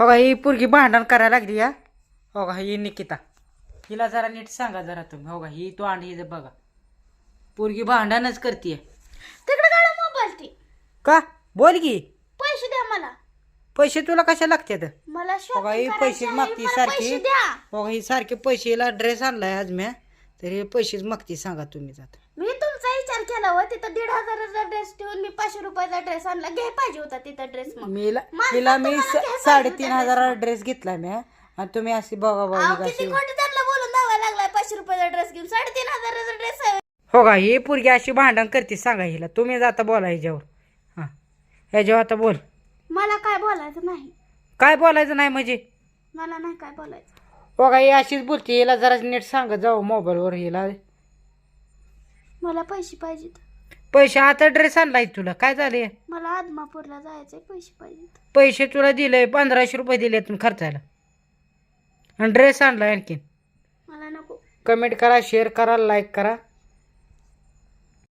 हो का ही पोरगी भांडण करायला लागली या. हो का ही निकिता, हिला जरा नीट सांगा जरा तुम्ही. हो का ही तो अंडी बघा, पोरगी भांडणच करते. तिकडे काढा मोबाईल ती. का बोल की, पैसे द्या मला. पैसे तुला कशा लागतात? मला हो का ही शॉपिंग पैसे करायची आहे, मागती मला सारखी. पैसे द्या. हो का ही सारखे पैसेला ड्रेस आणलाय आज म्या, तर हे पैसेच मागती. सांगा तुम्ही जात. मी तुमचा विचार केला हो, तिथं 1,500चा ड्रेस ठेवून मी 500 रुपयाचा ड्रेस आणला. घ्याय पाहिजे होता तिथं ड्रेस. मग हिला मी 3,500 ड्रेस घेतला म्या, आणि तुम्ही अशी बघा बघा किती कशी. खोटं त्यांना बोलून दावायला लागलाय. 500 रुपयाचा ड्रेस घेऊन 3,500चा ड्रेस आहे. हो का ही पोरगी अशी भांडण करते. सांगा हिला तुम्ही जाता बोला ह्याच्यावर. हां ह्याच्यावर आता बोल. मला काय बोलायचं नाही. काय बोलायचं नाही म्हणजे? मला नाही काय बोलायचं. हो का ही अशीच बोलते. हिला जरा नीट सांगत जाऊ मोबाईलवर. हिला मला पैसे पाहिजेत. पैसे आता ड्रेस आणलाय तुला काय झाले? मला आदमापूरला जायचंय, पैसे पाहिजेत. पैसे तुला दिले 1,500 रुपये दिले तुम्ही खर्चायला, आणि ड्रेस आणलाय आणखीन. मला नको. कमेंट करा, शेअर करा, लाईक करा.